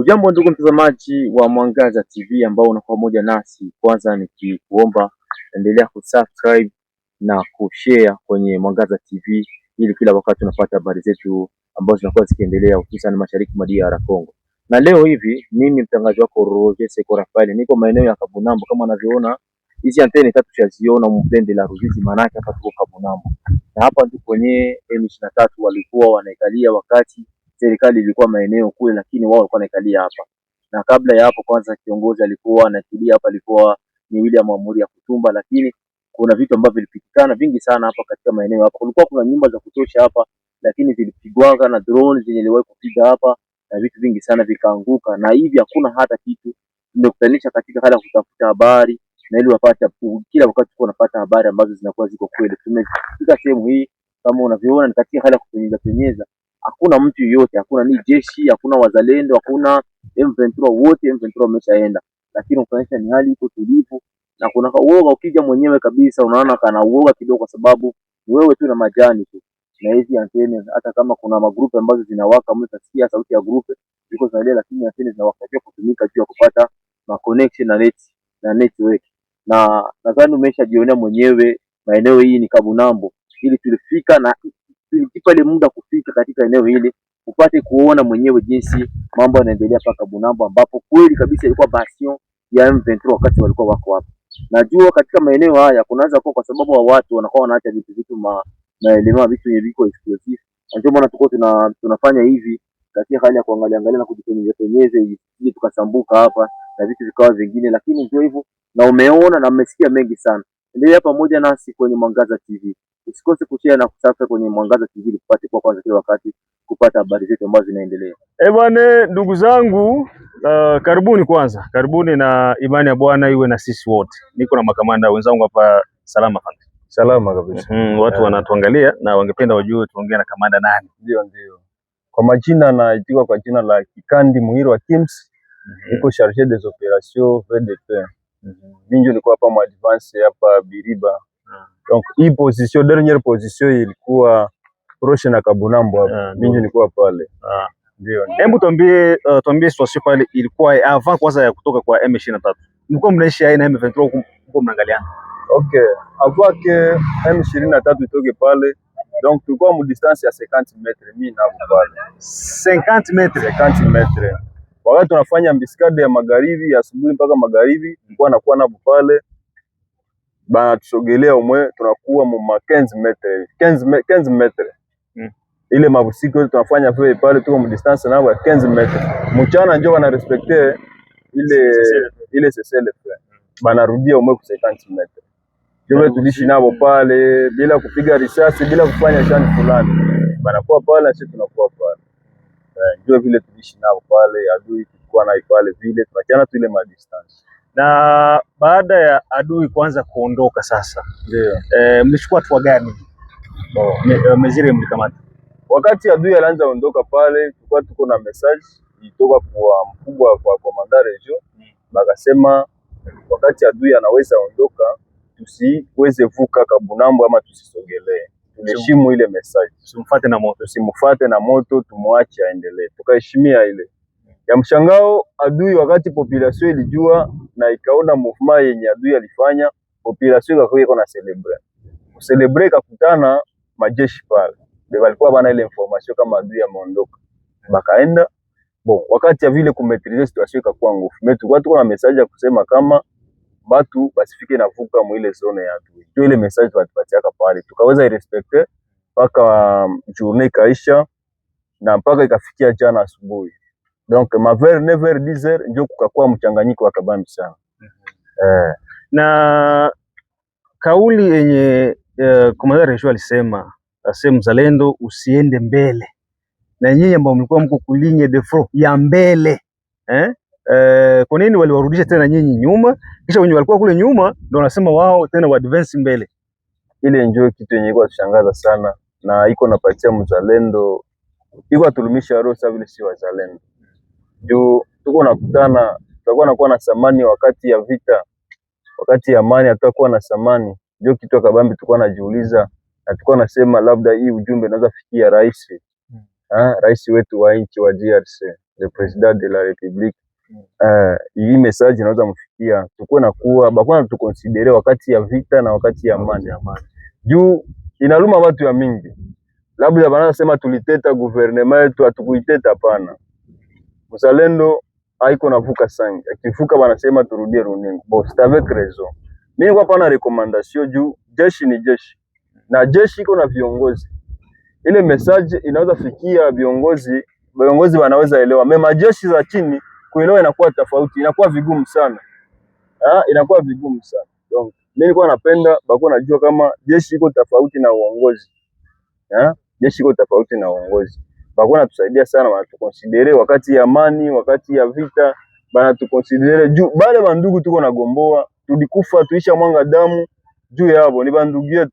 Ujambo ndugu mtazamaji wa Mwangaza TV ambao unakuwa pamoja nasi. Kwanza nikikuomba endelea kusubscribe na kushare kwenye Mwangaza TV ili kila wakati unapata habari zetu ambazo zinakuwa zikiendelea hususan mashariki mwa DR Congo. Na leo hivi mimi mtangazaji wako Roger Seko Rafael niko maeneo ya Kabunambo, kama unavyoona hizi antene tatu tunaziona mpende la Ruzizi, maana yake hapa tuko Kabunambo. Na hapa ndipo kwenye M23 walikuwa wanaikalia wakati serikali ilikuwa maeneo kule, lakini wao walikuwa wanaikalia hapa. Na kabla ya hapo, kwanza kiongozi alikuwa anakilia hapa alikuwa ni William Amuri Kutumba, lakini kuna vitu ambavyo vilipitikana vingi sana hapa katika maeneo hapa. Kulikuwa kuna nyumba za kutosha hapa, lakini zilipigwa na drone zenye iliwahi kupiga hapa na vitu vingi sana vikaanguka, na hivi hakuna hata kitu. Nimekutanisha katika hali ya kutafuta habari na ili wapate kila wakati tuko napata habari ambazo zinakuwa ziko kweli. Tumefika sehemu hii kama unavyoona ni katika hali ya kupenyeza. Hakuna mtu yoyote, hakuna ni jeshi, hakuna wazalendo, hakuna M23, wote M23 wameshaenda, lakini unaonyesha ni hali iko tulivu na kuna uoga. Ukija mwenyewe kabisa unaona kana uoga kidogo, kwa sababu wewe tu na majani tu na hizi antene. Hata kama kuna magrupu ambazo zinawaka, mtasikia sauti ya grupu ziko zinalia, lakini antene zinawaka pia kutumika juu ya kupata ma connection na network. Na nadhani umeshajionea mwenyewe maeneo hii ni Kabunambo, ili tulifika na tulijipa ile muda kufika katika eneo hili upate kuona mwenyewe jinsi mambo yanaendelea paka Kabunambo, ambapo kweli kabisa ilikuwa bastion ya M23 wakati walikuwa wako hapa. Najua katika maeneo haya kunaanza kwa sababu wa watu wanakuwa wanaacha vitu maelema vitu yenye viko explosive. Ndio maana tuko tunafanya hivi katika hali ya kuangalia na kujipenyeza ili tukasambuka hapa na vitu vikawa vingine, lakini ndio hivyo, na umeona na mmesikia mengi sana. Endelea pamoja nasi kwenye Mwangaza TV. Usikose kushare na kusubscribe kwenye Mwangaza TV ili kupata kwa kwanza kila wakati kupata habari zetu ambazo zinaendelea. Bwana, ndugu zangu, karibuni kwanza. Karibuni na imani ya Bwana iwe na sisi wote. Niko na makamanda wenzangu hapa. Salama fanda. Salama kabisa. Watu wanatuangalia na wangependa wajue tuongea na kamanda nani. Ndio. Kwa majina naitiwa kwa jina la Kikandi Muhiro wa Kims. Niko chargé des opérations VDP. Mimi nilikuwa hapa mu advance hapa Biriba. Donc hii position, dernière position ilikuwa proche na Kabunambo hapa. Mimi nilikuwa pale. Ndio. Hebu tuambie situation pale ilikuwa avant kwanza ya kutoka kwa M23. Mlikuwa mnaishi aina M23 huko mnaangaliana? Okay. Avant que M23 itoke pale, donc tulikuwa mu distance ya 50 metres mimi na pale. 50 metres. 50 metres. Wakati tunafanya mbiskade ya magharibi asubuhi mpaka magharibi, tulikuwa nakuwa nabo pale. Bana tusogelea umwe tunakuwa mu 15 metres. 15 metres. Ile mabusiku yote tunafanya vile pale, tuko mu distance nao ya 15 metres. Mchana njoo wana respecter ile CCLF. Bana rudia umwe ku 50 metres. Ndio tulishi nabo pale bila kupiga risasi, bila kufanya shani fulani. Bana kwa pale sisi tunakuwa pale. Ndio vile tulishi nabo pale, adui tulikuwa na pale vile tunachana tu ile ma distance. Na baada ya adui kuanza kuondoka sasa, Ndio. Mlichukua hatua gani? Mezire mlikamata. Wakati adui alianza ondoka pale, tulikuwa tuko na message ilitoka kwa mkubwa kwa komanda region. Bakasema wakati adui anaweza ondoka tusiweze vuka Kabunambo ama tusisogelee. Tuheshimu ile message. Tusimfuate na moto. Tusimfuate na moto, tumwache aendelee. Tukaheshimia ile. Ya mshangao adui, wakati population ilijua na ikaona movement yenye adui alifanya, population ikakuwa na celebrate kakutana majeshi pale. Ndio walikuwa bana ile information kama adui ameondoka. Bakaenda. Wakati ya vile kumetrize situation ikakuwa ngumu. Tulikuwa tuko na message ya kusema kama batu basifike na vuka mu ile zone ya adui. Ndio ile message watupatia pale. Tukaweza irespecte mpaka journée kaisha na mpaka ikafikia jana asubuhi. Donc ma vers 9h 10h ndio kukakuwa mchanganyiko wa kabambi sana. Na kauli yenye komanda regional alisema mzalendo usiende mbele, na nyinyi ambao mlikuwa mko kulinye de front ya mbele kwa nini waliwarudisha tena nyinyi nyuma, kisha wenye walikuwa kule nyuma ndio wanasema wao tena wa advance mbele? Ile njoo kitu yenye kwa kushangaza sana, na iko napatia mzalendo iko atulumisha roho sawa vile si wazalendo. Juu tuko nakutana, tutakuwa nakuwa na samani wakati ya vita, wakati ya amani hatakuwa na samani. Ndio kitu akabambi tulikuwa najiuliza, na tulikuwa nasema labda hii ujumbe unaweza fikia rais. Rais wetu wa nchi wa DRC. le president de la republique. Hii message inaweza mfikia, tukuwe na kuwa bakwana tukonsidere wakati ya vita na wakati ya amani. Juu inaluma watu ya mingi, labda banaanza sema tuliteta gouvernement yetu, hatukuiteta hapana. Mzalendo haiko navuka sangi, akivuka banasema turudie runingo. Bon, c'est avec raison. Mimi kwa pana recommandation juu jeshi ni jeshi na jeshi iko na viongozi. Ile message inaweza fikia viongozi wanaweza elewa. Mema jeshi za chini kuelewa inakuwa tofauti, inakuwa vigumu sana. Inakuwa vigumu sana. Donc mimi nilikuwa napenda bako najua kama jeshi iko tofauti na uongozi. Jeshi iko tofauti na uongozi. Bako natusaidia sana, wanatukonsidere wakati ya amani, wakati ya vita, banatukonsidere juu bale bandugu tuko na gomboa, tulikufa tuisha mwanga damu juu yabo, ni bandugu yetu.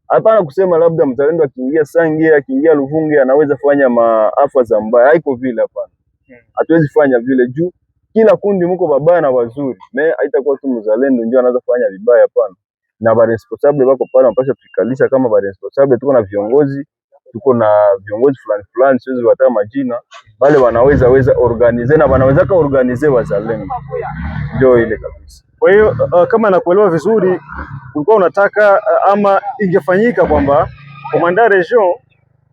Hapana kusema labda mzalendo akiingia Sange, akiingia Luvunge anaweza fanya maafa za mbaya. Haiko vile, hapana. Hatuwezi fanya vile juu kila kundi mko babaya na wazuri. Haitakuwa tu mzalendo ndio anaweza fanya vibaya, hapana. Na ba responsable bako pale wanapaswa tukalisha kama ba responsable, tuko na viongozi fulani siwezi wata majina, wale wanaweza organize na wanaweza ka organize wazalendo. Ndio ile kabisa. Kwa hiyo kama nakuelewa vizuri, ulikuwa unataka ama ingefanyika kwamba komanda region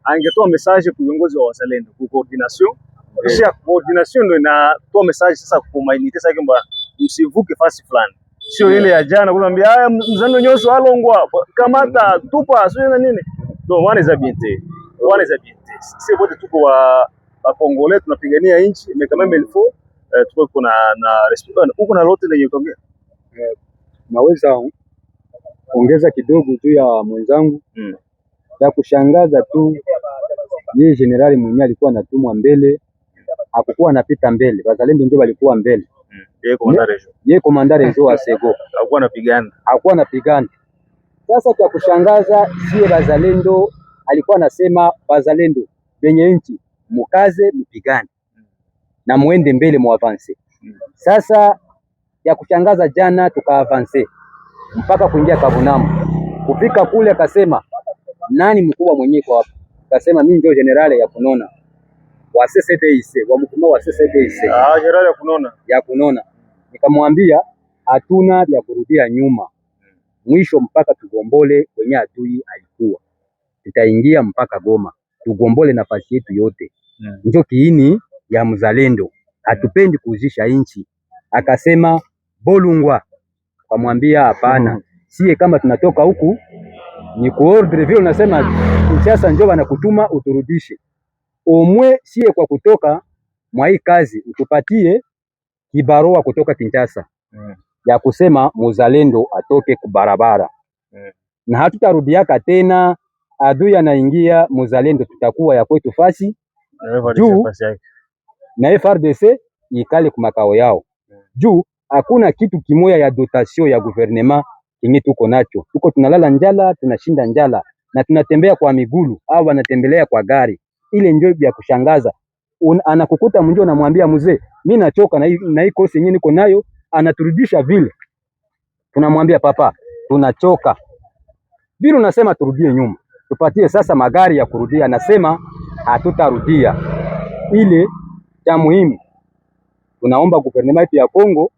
angetoa message kwa viongozi wa wazalendo kwa coordination. Kisha coordination ndio inatoa message sasa kwa humanity sasa kwamba msivuke fasi fulani. Sio ile ya jana kumwambia haya mzalendo nyoso alongwa kamata tupa sio na nini. Ndio wana za biente. Sisi wote tuko wa Congolais tunapigania nchi, mais quand même il faut tuko kuna respect. Uko na lote lenye kuongea. Naweza ongeza kidogo juu ya mwenzangu. Ya kushangaza tu ni generali mwenyewe alikuwa anatumwa mbele, hakukuwa anapita mbele, wazalendo ndio walikuwa mbele. Yeye komanda region wa Sego hakuwa anapigana. Sasa cha kushangaza sie wazalendo alikuwa anasema wazalendo benye nchi mukaze mpigane na muende mbele mu avance. Sasa ya kushangaza jana tukaavance mpaka kuingia Kavunamu. Kufika kule akasema nani mkubwa mwenyewe kwa hapa? Akasema mimi ndio generale ya kunona wa CCDIC, wa mkubwa wa CCDIC. Generale ya kunona. Nikamwambia hatuna vya kurudia nyuma. Mwisho mpaka tugombole kwenye adui alikuwa. Tutaingia mpaka Goma. Tugombole nafasi yetu yote. Ndio kiini ya mzalendo. Hatupendi kuuzisha inchi. Akasema Bolungwa. Kamwambia hapana. Sie kama tunatoka huku ni kuordre vile unasema Kinshasa njoo wanakutuma uturudishe. Omwe sie kwa kutoka mwa hii kazi utupatie kibarua kutoka Kinshasa. Ya kusema muzalendo atoke kubarabara. Na hatutarudiaka tena, adui anaingia muzalendo tutakuwa ya kwetu fasi juu na FRDC ikale kumakao yao. Juu hakuna kitu kimoya ya dotation ya gouvernement kingi tuko nacho. Tuko tunalala njala, tunashinda njala na tunatembea kwa migulu au wanatembelea kwa gari. Ile ndio ya kushangaza. Anakukuta mnjo namwambia mzee, mimi nachoka na hii kosi yenyewe niko nayo, anaturudisha vile. Tunamwambia papa, tunachoka. Vile unasema turudie nyuma. Tupatie sasa magari ya kurudia, anasema hatutarudia. Ile cha muhimu tunaomba gouvernement ya Kongo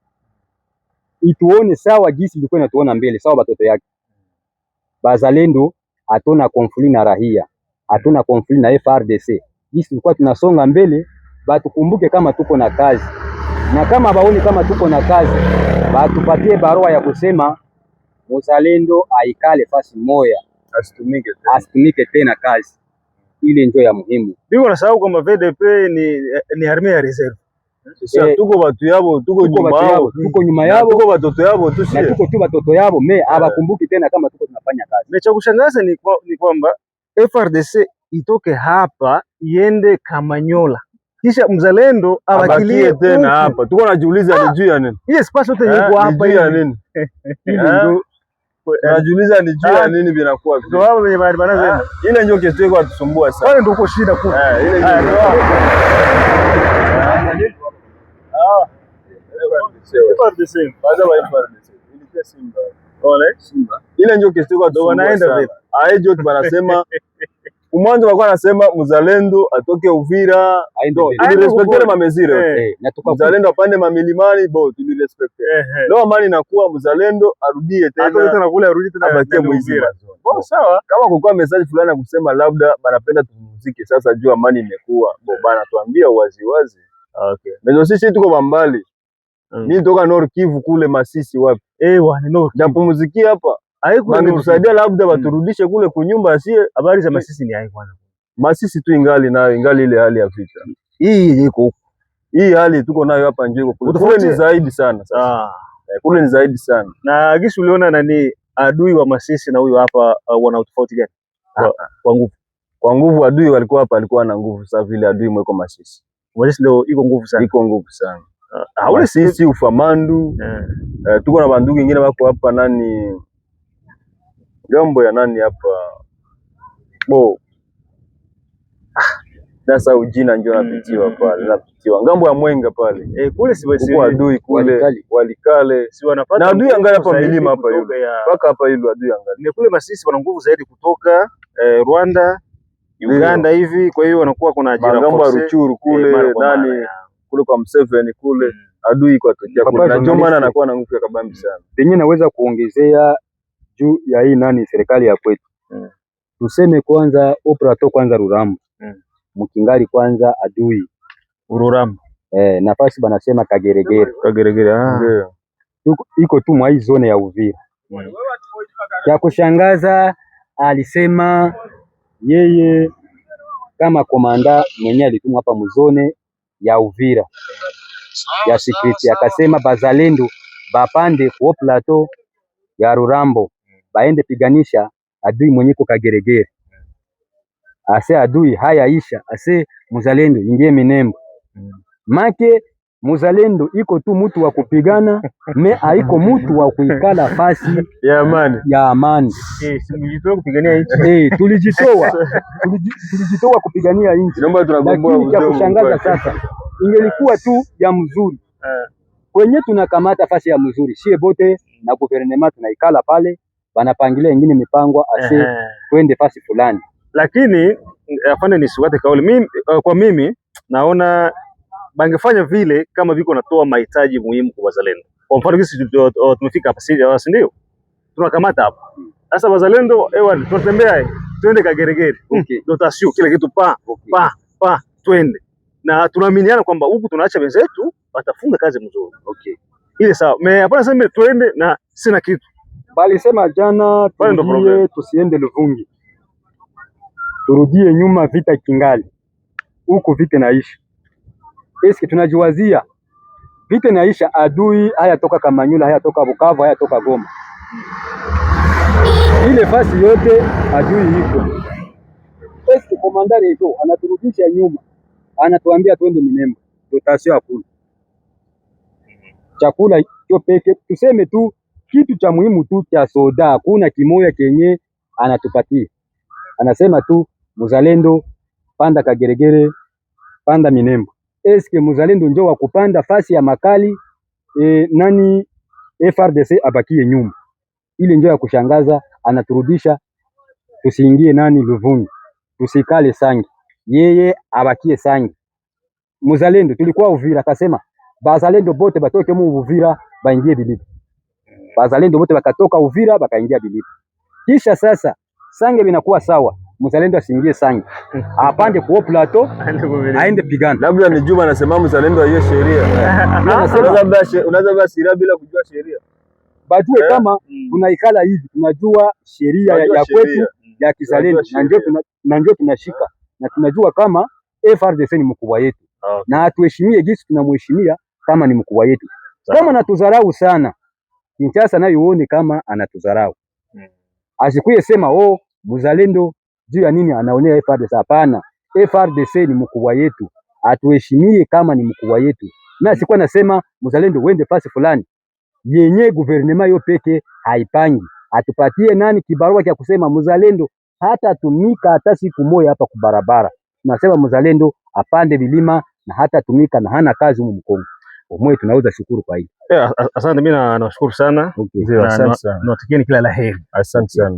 ituone sawa jinsi ilikuwa inatuona mbele, sawa batoto yake. Bazalendo hatuna konflit na rahia, hatuna konflit na FRDC. Jinsi tulikuwa tunasonga mbele, batukumbuke kama tuko na kazi. Na kama baoni kama tuko na kazi, batupatie barua ya kusema muzalendo aikale fasi moya, asitumike tena kazi. Ile ndio ya muhimu. Biko nasahau kwamba VDP ni armée ya reserve. Sasa tuko watu yabo, tuko nyuma yabo, tuko watoto yabo tu, na tuko tu watoto yabo, abakumbuki tena kama tuko tunafanya kazi. Na cha kushangaza ni kwamba FRDC itoke hapa iende Kamanyola, kisha mzalendo abakilie tena hapa. Tuko najiuliza ni juu ya nini? Yes, pasi yote yuko hapa hivi. Najiuliza ni juu ya nini vinakuwa vile. Ndio hapo wenye bana zenu. Ile ndio kitu iko atusumbua sana. Wale ndio uko shida kubwa. Ile ndio. FRDC. Baada ya FRDC. Ilikuwa Simba. Ole Simba. Ile ndio kitu iko atusumbua. Wanaenda vile. Hiyo tu wanasema Mwanzo walikuwa nasema mzalendo atoke Uvira, tulirespecte ma mesure. Mzalendo apande mamilimani, bo tulirespecte. Leo amani inakuwa mzalendo arudie tena kule, arudie tena abakie mwizi. Bo sawa, kama kulikuwa message fulani ya kusema labda banapenda tupumzike, sasa jua amani imekuwa. Bo bana tuambia wazi wazi. Okay. Mezo sisi tuko bambali. Mimi nitoka Nord Kivu kule Masisi wapi? Wana Nord. Japumzikia hapa. Bangetusaidia labda baturudishe kule kunyumba, sie habari za Masisi ni hai kwanza. Masisi tu ingali nayo, ingali ile hali ya vita. Hii iko huko. Hii hali tuko nayo hapa njoo kule ni zaidi sana sasa. Kule ni zaidi sana. Na gisi uliona nani adui wa Masisi na huyo hapa wana utofauti gani? Kwa nguvu. Kwa nguvu adui walikuwa hapa alikuwa na nguvu, sasa vile adui mweko Masisi. Masisi ndio iko nguvu sana. Iko nguvu sana. Masisi Ufamandu. Tuko na bandugu wengine wako hapa nani gambo ya nani hapa bo sasa ujina njoo napitiwa pale, napitiwa ngambo ya Mwenga pale kule si basi kwa adui kule Walikale si wanapata na adui angalia hapa milima hapa yule mpaka hapa yule adui angalia ni kule Masisi wana nguvu zaidi kutoka Rwanda Uganda hivi, kwa hiyo wanakuwa kuna ajira ngambo ya Ruchuru kule nani kule kwa Museveni kule adui kwa tokea kule na ndio maana anakuwa na nguvu ya kabambi sana. Penye naweza kuongezea juu ya hii nani serikali ya kwetu. Tuseme kwanza operato kwanza Rurambo. Mkingali kwanza adui Rurambo. Nafasi banasema Kageregere. Ndio. Iko tu mwa hii zone ya Uvira. Ya kushangaza alisema yeye kama komanda mwenye alitumwa hapa mzone ya Uvira ya security, akasema bazalendo bapande kwa plateau ya Rurambo baende piganisha adui mwenye ko Kageregere. Ase adui hayaisha, ase muzalendo ingie Minembo. Make muzalendo iko tu mutu wa kupigana me haiko mutu wa kuikala fasi ya amani. Tulijitoa kupigania nchi. Tulijitoa kupigania nchi. Lakini cha kushangaza sasa ingelikuwa tu ya mzuri. Kwenye tunakamata fasi ya mzuri, sie bote na guvernema tunaikala pale, banapangilia ingine mipango ase twende fasi fulani. Lakini afande nisiwate kauli mimi, kwa mimi naona bangefanya vile kama viko natoa mahitaji muhimu kwa wazalendo. Kwa mfano sisi tumefika hapa si ndio? Tunakamata hapa. Sasa wazalendo tunatembea twende Kageregere. Dotasio kila kitu pa twende. Na tunaaminiana kwamba huku tunaacha wenzetu watafunga kazi mzuri. Ile sawa. Hapana sema twende na sina kitu. Bali sema jana tusiende Luvungi. Turudie nyuma, vita kingali. Huko vita naisha. Eski tunajiwazia vita naisha, adui haya toka Kamanyula, haya toka Bukavu, haya toka Goma. Ile fasi yote adui iko. Eski komandari iko anaturudisha nyuma. Anatuambia twende Minembo. Dotasio hakuna. Chakula hiyo peke, tuseme tu kitu cha muhimu tu cha soda, kuna kimoya kenye anatupatia. Anasema tu muzalendo panda Kageregere, panda Minembo. Eske muzalendo njoo wa kupanda fasi ya makali nani FRDC abakie nyuma. Ile njoo ya kushangaza, anaturudisha tusiingie nani Luvungi, tusikale Sangi, yeye abakie Sangi. Muzalendo tulikuwa Uvira, akasema bazalendo bote batoke mu Uvira baingie Bilipi. Bazalendo bote bakatoka Uvira bakaingia Bilipi. Kisha sasa Sange binakuwa sawa, muzalendo asiingie Sange, apande kwa plateau aende pigana. Labda ni Juma anasema muzalendo hiyo sheria. Unaweza basi bila kujua sheria. Bajue kama tunaikala hivi tunajua sheria ya kwetu ya kizalendo, na ndio tunashika, na tunajua kama FRDC ni mkubwa yetu. Na atuheshimie jinsi tunamheshimia kama ni mkubwa yetu. Kama anatudharau sana, Kinshasa nayo uone kama anatudharau. Asikuye sema muzalendo juu ya nini anaonea FRDC. Hapana, FRDC ni mkubwa yetu, atuheshimie kama ni mkubwa yetu. Na asikuwa nasema muzalendo wende fasi fulani yenye guvernema yo peke haipangi. Atupatie nani kibarua cha kusema muzalendo hata tumika hata siku moja hapa kubarabara. Tunasema muzalendo apande vilima na hata tumika na hana kazi humu Mkongo. Omwe tunaweza shukuru kwa hili. Asante, mimi nawashukuru sana. Asante sana. Nawatakieni kila la heri. Asante sana.